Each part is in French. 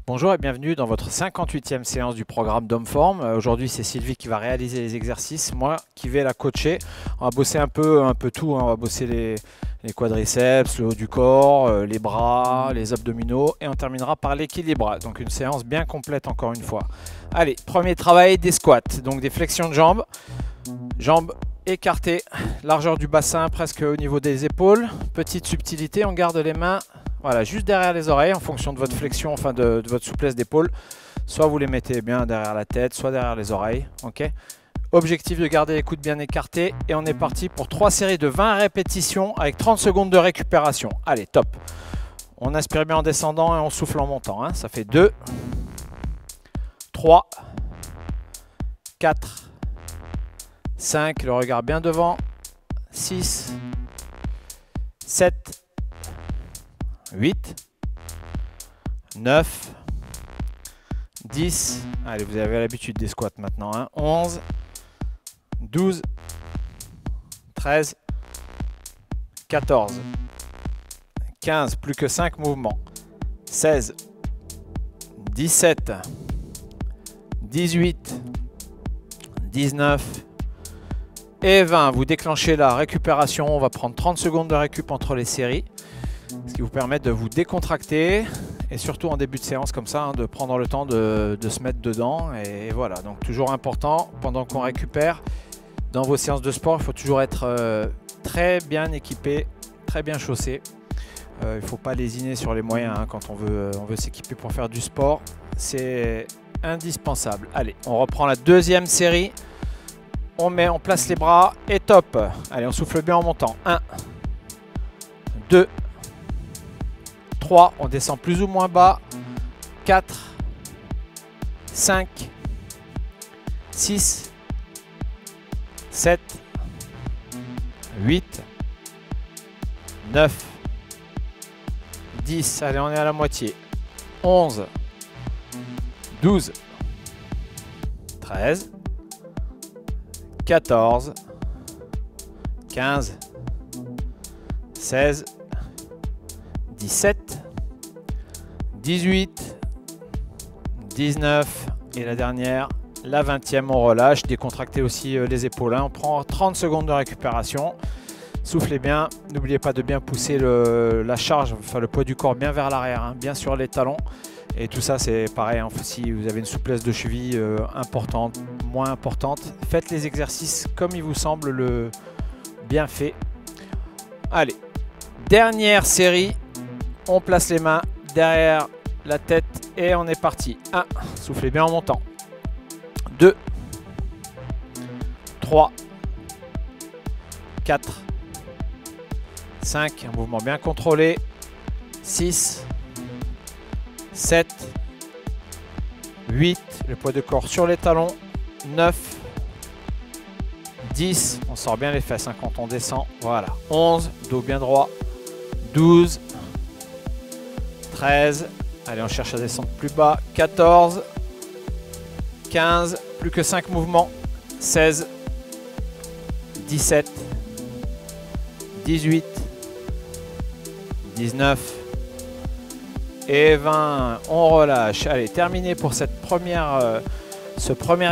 Bonjour et bienvenue dans votre 58e séance du programme d'Homme-Forme. Aujourd'hui, c'est Sylvie qui va réaliser les exercices, moi qui vais la coacher. On va bosser un peu tout, hein. On va bosser les quadriceps, le haut du corps, les bras, les abdominaux et on terminera par l'équilibre. Donc une séance bien complète encore une fois. Allez, premier travail, des squats, donc des flexions de jambes. Jambes écartées, largeur du bassin presque au niveau des épaules. Petite subtilité, on garde les mains. Voilà, juste derrière les oreilles en fonction de votre flexion, enfin de votre souplesse d'épaule. Soit vous les mettez bien derrière la tête, soit derrière les oreilles. Ok. Objectif de garder les coudes bien écartés. Et on est parti pour 3 séries de 20 répétitions avec 30 secondes de récupération. Allez, top. On inspire bien en descendant et on souffle en montant. Hein. Ça fait 2, 3, 4, 5. Le regard bien devant. 6, 7. 8, 9, 10, allez vous avez l'habitude des squats maintenant, hein. 11, 12, 13, 14, 15, plus que 5 mouvements, 16, 17, 18, 19 et 20. Vous déclenchez la récupération, on va prendre 30 secondes de récup entre les séries. Ce qui vous permet de vous décontracter et surtout en début de séance comme ça, hein, de prendre le temps de se mettre dedans. Et voilà, donc toujours important, pendant qu'on récupère, dans vos séances de sport, il faut toujours être très bien équipé, très bien chaussé. Il ne faut pas lésiner sur les moyens hein, quand on veut s'équiper pour faire du sport. C'est indispensable. Allez, on reprend la deuxième série. On place les bras et top. Allez, on souffle bien en montant. 1, 2, 3, on descend plus ou moins bas, 4, 5, 6, 7, 8, 9, 10, allez on est à la moitié, 11, 12, 13, 14, 15, 16, 17, 18, 19 et la dernière, la 20e, on relâche, décontractez aussi les épaules, hein. On prend 30 secondes de récupération, soufflez bien, n'oubliez pas de bien pousser la charge, enfin le poids du corps bien vers l'arrière, hein, bien sur les talons et tout ça c'est pareil, hein, si vous avez une souplesse de cheville importante, moins importante, faites les exercices comme il vous semble le bien fait. Allez, dernière série. On place les mains derrière la tête et on est parti. 1, soufflez bien en montant. 2, 3, 4, 5, un mouvement bien contrôlé. 6, 7, 8, le poids de corps sur les talons. 9, 10, on sort bien les fesses hein, quand on descend. Voilà. 11, dos bien droit. 12, 13, allez on cherche à descendre plus bas, 14, 15, plus que 5 mouvements, 16, 17, 18, 19 et 20, on relâche. Allez, terminé pour ce premier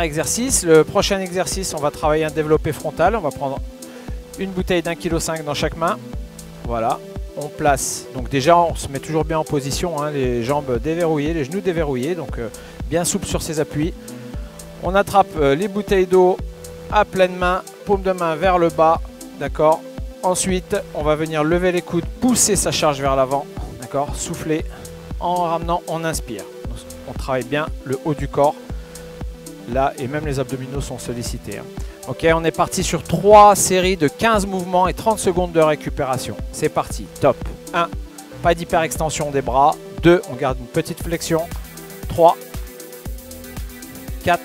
exercice. Le prochain exercice, on va travailler un développé frontal, on va prendre une bouteille d'1,5 kg dans chaque main, voilà. On place, donc déjà on se met toujours bien en position, hein, les jambes déverrouillées, les genoux déverrouillés, donc bien souple sur ses appuis. On attrape les bouteilles d'eau à pleine main, paume de main vers le bas, d'accord. Ensuite, on va venir lever les coudes, pousser sa charge vers l'avant, d'accord. Souffler, en ramenant, on inspire. On travaille bien le haut du corps, là, et même les abdominaux sont sollicités. Hein. Ok, on est parti sur 3 séries de 15 mouvements et 30 secondes de récupération. C'est parti, top. 1, pas d'hyperextension des bras. 2, on garde une petite flexion. 3, 4,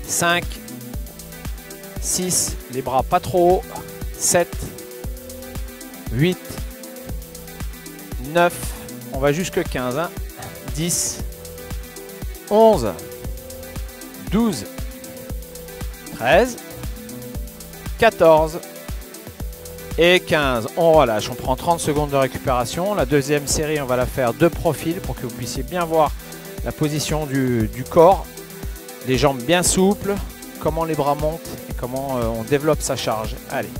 5, 6, les bras pas trop hauts. 7, 8, 9, on va jusque 15. Hein. 10, 11, 12, 13, 14, Et 15, on relâche. On prend 30 secondes de récupération. La deuxième série, on va la faire de profil pour que vous puissiez bien voir la position du corps. Les jambes bien souples, comment les bras montent et comment on développe sa charge. Allez.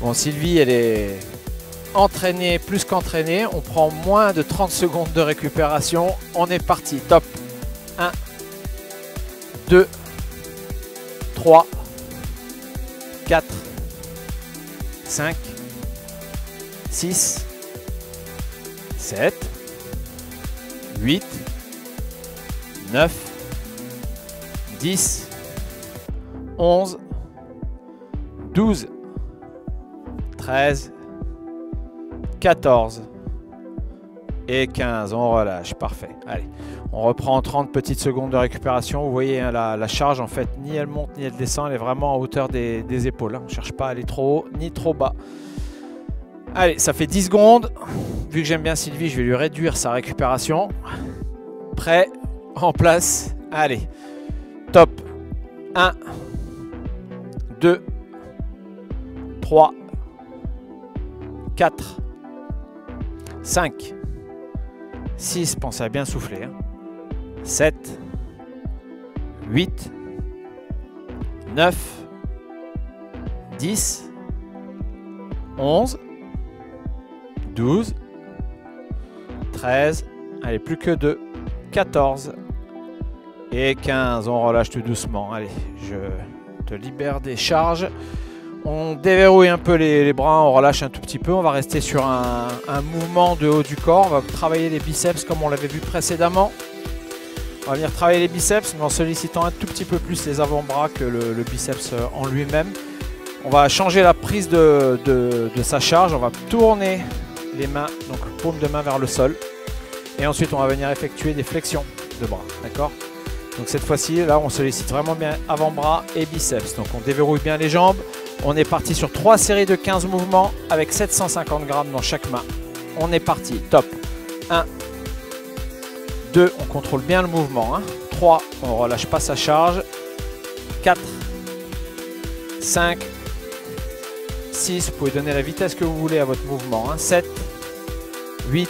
Bon, Sylvie, elle est entraînée, plus qu'entraînée. On prend moins de 30 secondes de récupération. On est parti. Top. 1, 2, 3, 4, 5, 6, 7, 8, 9, 10, 11, 12, 13, 14 et 15. On relâche, parfait. Allez, on reprend 30 petites secondes de récupération. Vous voyez, hein, la charge, en fait, ni elle monte ni elle descend. Elle est vraiment à hauteur des épaules. Hein. On ne cherche pas à aller trop haut ni trop bas. Allez, ça fait 10 secondes. Vu que j'aime bien Sylvie, je vais lui réduire sa récupération. Prêt, en place. Allez, top. 1, 2, 3, 4, 5, 6, pensez à bien souffler, hein. 7, 8, 9, 10, 11, 12, 13, allez, plus que 2, 14 et 15. On relâche tout doucement. Allez, je te libère des charges. On déverrouille un peu les bras, on relâche un tout petit peu. On va rester sur un mouvement de haut du corps. On va travailler les biceps comme on l'avait vu précédemment. On va venir travailler les biceps, mais en sollicitant un tout petit peu plus les avant-bras que le biceps en lui-même. On va changer la prise de sa charge. On va tourner les mains, donc paume de main vers le sol. Et ensuite, on va venir effectuer des flexions de bras. D'accord ? Donc cette fois-ci, là, on sollicite vraiment bien avant-bras et biceps. Donc on déverrouille bien les jambes. On est parti sur 3 séries de 15 mouvements avec 750 grammes dans chaque main. On est parti, top. 1, 2, on contrôle bien le mouvement. 3, on ne relâche pas sa charge. 4, 5, 6, vous pouvez donner la vitesse que vous voulez à votre mouvement. 7, 8,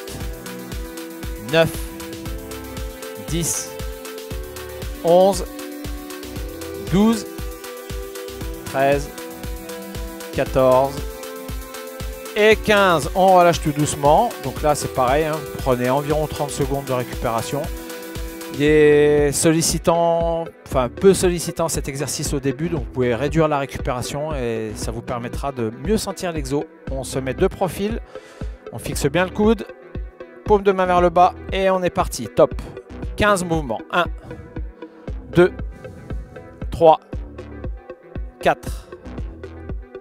9, 10, 11, 12, 13, 14 et 15. On relâche tout doucement. Donc là, c'est pareil. Hein. Prenez environ 30 secondes de récupération. Il est sollicitant, enfin peu sollicitant cet exercice au début. Donc vous pouvez réduire la récupération et ça vous permettra de mieux sentir l'exo. On se met de profil. On fixe bien le coude. Paume de main vers le bas et on est parti. Top. 15 mouvements. 1, 2, 3, 4,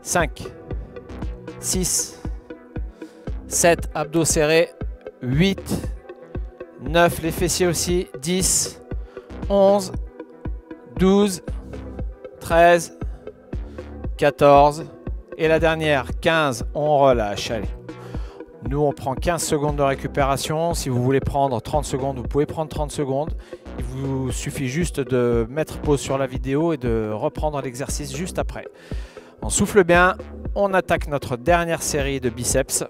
5, 6, 7, abdos serrés, 8, 9, les fessiers aussi, 10, 11, 12, 13, 14 et la dernière, 15, on relâche. Allez. Nous, on prend 15 secondes de récupération. Si vous voulez prendre 30 secondes, vous pouvez prendre 30 secondes. Il vous suffit juste de mettre pause sur la vidéo et de reprendre l'exercice juste après. On souffle bien, on attaque notre dernière série de biceps.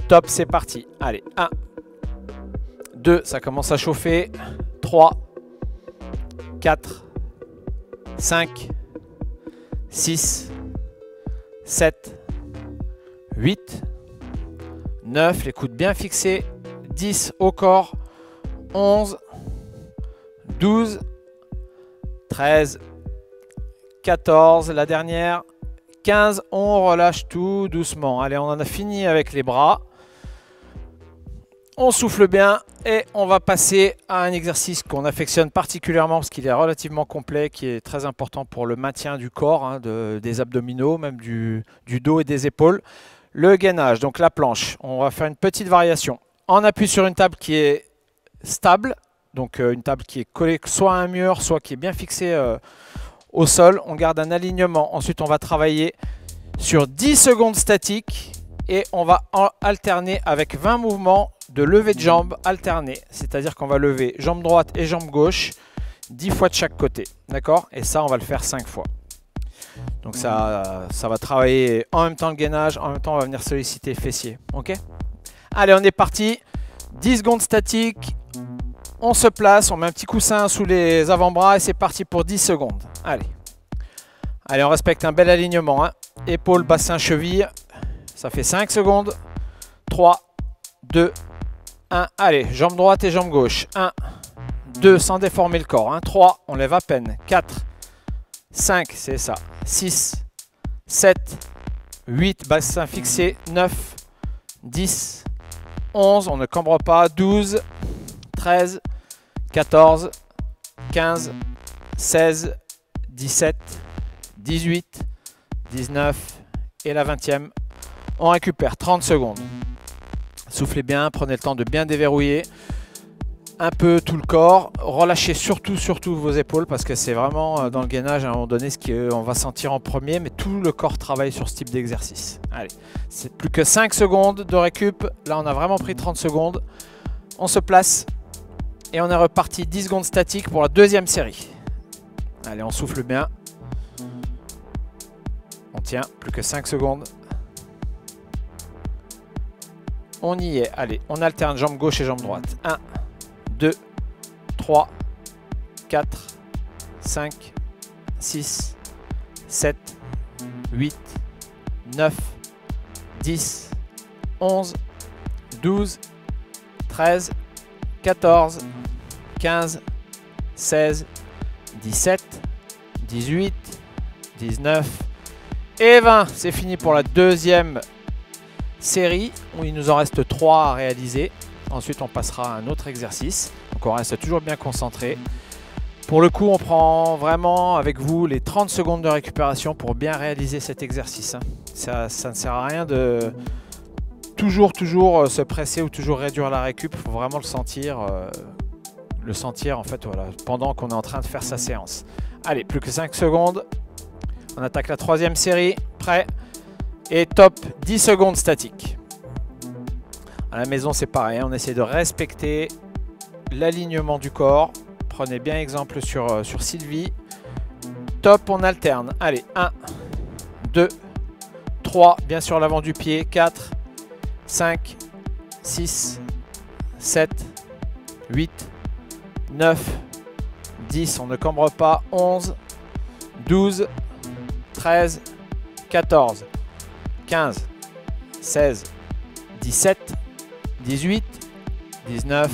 Top, c'est parti. Allez, 1, 2, ça commence à chauffer. 3, 4, 5, 6, 7, 8, 9, les coudes bien fixés, 10 au corps, 11, 12, 13, 14, la dernière, 15, on relâche tout doucement. Allez, on en a fini avec les bras. On souffle bien et on va passer à un exercice qu'on affectionne particulièrement parce qu'il est relativement complet, qui est très important pour le maintien du corps, hein, des abdominaux, même du dos et des épaules. Le gainage, donc la planche. On va faire une petite variation. On appuie sur une table qui est stable, donc une table qui est collée soit à un mur, soit qui est bien fixée au sol. On garde un alignement. Ensuite, on va travailler sur 10 secondes statiques et on va alterner avec 20 mouvements de levée de jambes alternés. C'est-à-dire qu'on va lever jambe droite et jambe gauche 10 fois de chaque côté. D'accord? Et ça, on va le faire 5 fois. Donc ça va travailler en même temps le gainage, en même temps on va venir solliciter les fessiers. Ok? Allez, on est parti. 10 secondes statiques. On se place, on met un petit coussin sous les avant-bras et c'est parti pour 10 secondes. Allez. Allez, on respecte un bel alignement. Hein. Épaules, bassin, cheville. Ça fait 5 secondes. 3, 2, 1. Allez, jambe droite et jambe gauche. 1, 2, sans déformer le corps. 3, on lève à peine. 4, 5, c'est ça. 6, 7, 8, bassin fixé. 9, 10, 11, on ne cambre pas. 12, 13, 14, 15, 16, 17, 18, 19 et la 20e. On récupère 30 secondes. Soufflez bien, prenez le temps de bien déverrouiller un peu tout le corps. Relâchez surtout vos épaules parce que c'est vraiment dans le gainage à un moment donné ce qu'on va sentir en premier, mais tout le corps travaille sur ce type d'exercice. Allez, c'est plus que 5 secondes de récup. Là, on a vraiment pris 30 secondes. On se place et on est reparti 10 secondes statiques pour la deuxième série. Allez, on souffle bien. On tient, plus que 5 secondes. On y est. Allez, on alterne jambe gauche et jambe droite. 1, 2, 3, 4, 5, 6, 7, 8, 9, 10, 11, 12, 13, 14, 15, 16, 17, 18, 19 et 20. C'est fini pour la deuxième série où il nous en reste 3 à réaliser. Ensuite, on passera à un autre exercice. Donc, on reste toujours bien concentré. Pour le coup, on prend vraiment avec vous les 30 secondes de récupération pour bien réaliser cet exercice. Ça ne sert à rien de toujours se presser ou toujours réduire la récup. Il faut vraiment le sentir en fait, voilà, pendant qu'on est en train de faire sa séance. Allez, plus que 5 secondes. On attaque la troisième série. Prêt? Et top, 10 secondes statiques. À la maison, c'est pareil. On essaie de respecter l'alignement du corps. Prenez bien exemple sur Sylvie. Top, on alterne. Allez, 1, 2, 3, bien sûr l'avant du pied. 4, 5, 6, 7, 8, 9, 10, on ne cambre pas. 11, 12, 13, 14, 15, 16, 17, 18, 19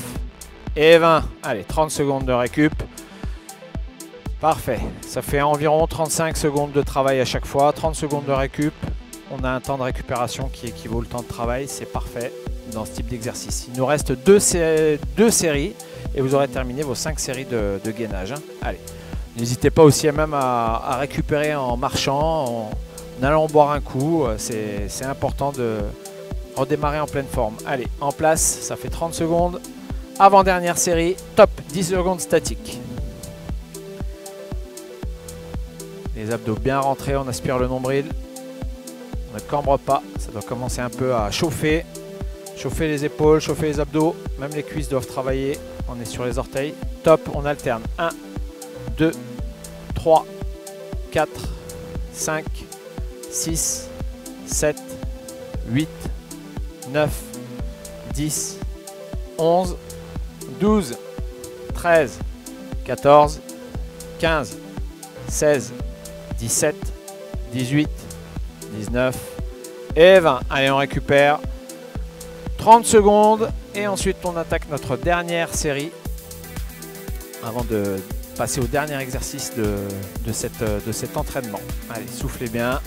et 20. Allez, 30 secondes de récup. Parfait. Ça fait environ 35 secondes de travail à chaque fois. 30 secondes de récup. On a un temps de récupération qui équivaut au temps de travail. C'est parfait dans ce type d'exercice. Il nous reste deux séries et vous aurez terminé vos 5 séries de gainage. Allez. N'hésitez pas aussi même à récupérer en marchant, en allant boire un coup. C'est important de redémarrer en pleine forme. Allez, en place, ça fait 30 secondes. Avant-dernière série, top, 10 secondes statiques. Les abdos bien rentrés, on aspire le nombril. On ne cambre pas, ça doit commencer un peu à chauffer. Chauffer les épaules, chauffer les abdos. Même les cuisses doivent travailler. On est sur les orteils. Top, on alterne. 1, 2, 3, 4, 5, 6, 7, 8, 9, 10, 11, 12, 13, 14, 15, 16, 17, 18, 19 et 20. Allez, on récupère 30 secondes et ensuite on attaque notre dernière série avant de passer au dernier exercice de cet entraînement. Allez, soufflez bien.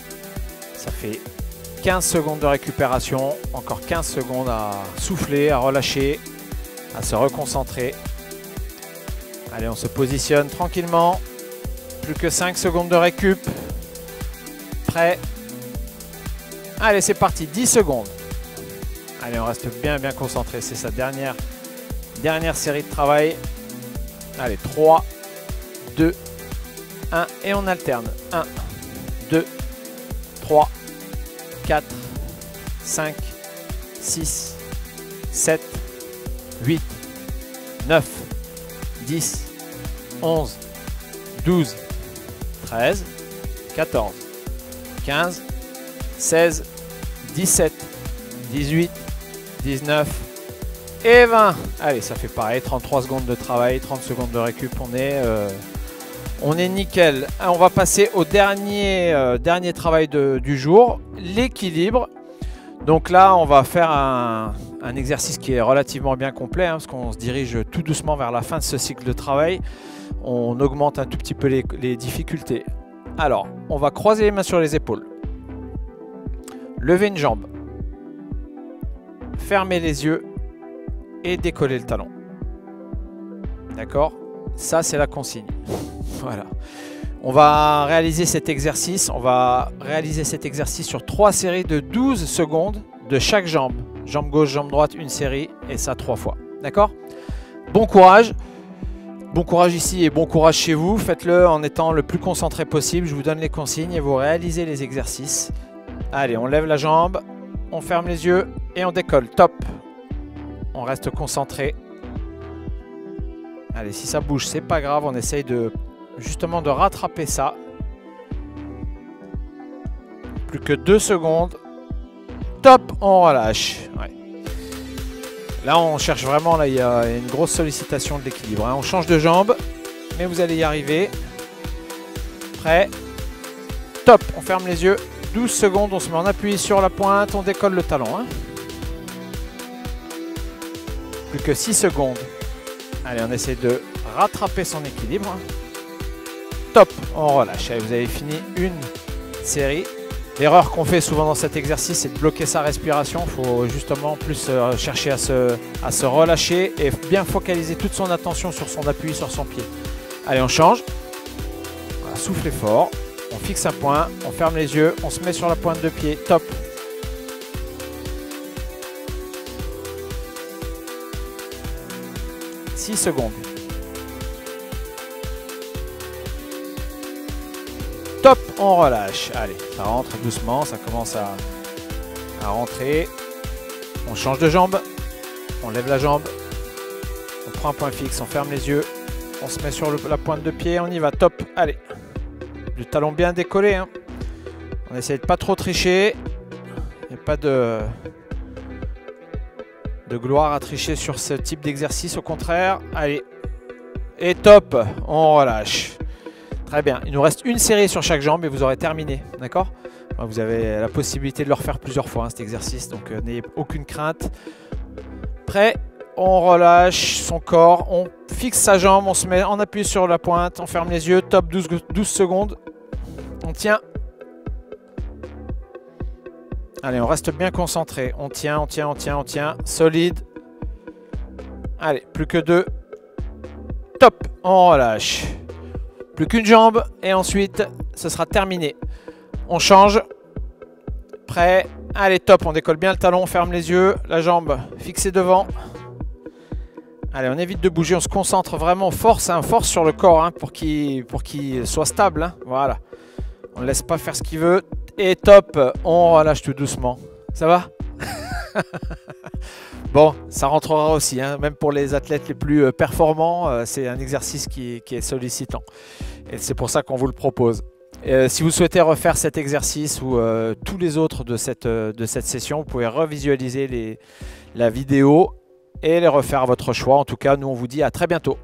Ça fait 15 secondes de récupération. Encore 15 secondes à souffler, à relâcher, à se reconcentrer. Allez, on se positionne tranquillement. Plus que 5 secondes de récup. Prêt? Allez, c'est parti. 10 secondes. Allez, on reste bien concentré. C'est sa dernière série de travail. Allez, 3, 2, 1 et on alterne. 1, 2, 3, 4, 5, 6, 7, 8, 9, 10, 11, 12, 13, 14, 15, 16, 17, 18, 19 et 20. Allez, ça fait pareil, 33 secondes de travail, 30 secondes de récup, on est nickel. On va passer au dernier travail du jour, l'équilibre. Donc là, on va faire un exercice qui est relativement bien complet, parce qu'on se dirige tout doucement vers la fin de ce cycle de travail. On augmente un tout petit peu les difficultés. Alors, on va croiser les mains sur les épaules. Lever une jambe. Fermer les yeux et décoller le talon. D'accord? Ça, c'est la consigne. Voilà. On va réaliser cet exercice. On va réaliser cet exercice sur 3 séries de 12 secondes de chaque jambe. Jambe gauche, jambe droite, une série et ça 3 fois. D'accord? Bon courage. Bon courage ici et bon courage chez vous. Faites-le en étant le plus concentré possible. Je vous donne les consignes et vous réalisez les exercices. Allez, on lève la jambe, on ferme les yeux et on décolle. Top. On reste concentré. Allez, si ça bouge, c'est pas grave. On essaye justement de rattraper ça. Plus que 2 secondes. Top, on relâche. Ouais. Là, on cherche vraiment, là, il y a une grosse sollicitation de l'équilibre. Hein. On change de jambe, mais vous allez y arriver. Prêt. Top, on ferme les yeux. 12 secondes, on se met en appui sur la pointe, on décolle le talon. Hein. Plus que 6 secondes. Allez, on essaie de rattraper son équilibre. Top, on relâche. Allez, vous avez fini une série. L'erreur qu'on fait souvent dans cet exercice, c'est de bloquer sa respiration. Il faut justement plus chercher à se relâcher et bien focaliser toute son attention sur son appui, sur son pied. Allez, on change. Voilà, soufflez fort. On fixe un point, on ferme les yeux, on se met sur la pointe de pied. Top. « 6 secondes. Top, on relâche. Allez, ça rentre doucement, ça commence à rentrer. On change de jambe, on lève la jambe, on prend un point fixe, on ferme les yeux, on se met sur la pointe de pied, on y va, top. Allez, le talon bien décollé. Hein. On essaie de pas trop tricher. Il n'y a pas de gloire à tricher sur ce type d'exercice, au contraire. Allez, et top, on relâche. Très bien, il nous reste une série sur chaque jambe et vous aurez terminé, d'accord? Vous avez la possibilité de le refaire plusieurs fois, hein, cet exercice, donc n'ayez aucune crainte. Prêt? On relâche son corps, on fixe sa jambe, on se met en appui sur la pointe, on ferme les yeux, top, 12 secondes. On tient. Allez, on reste bien concentré. On tient, on tient, on tient, on tient. Solide. Allez, plus que 2. Top, on relâche. Plus qu'une jambe et ensuite, ce sera terminé. On change. Prêt. Allez, top, on décolle bien le talon, on ferme les yeux. La jambe fixée devant. Allez, on évite de bouger, on se concentre vraiment, force sur le corps hein, pour qu'il soit stable. Hein. Voilà. On ne laisse pas faire ce qu'il veut. Et top, on relâche tout doucement. Ça va? Bon, ça rentrera aussi, hein, même pour les athlètes les plus performants, c'est un exercice qui est sollicitant. Et c'est pour ça qu'on vous le propose. Si vous souhaitez refaire cet exercice ou tous les autres de cette session, vous pouvez revisualiser la vidéo et les refaire à votre choix. En tout cas, nous on vous dit à très bientôt.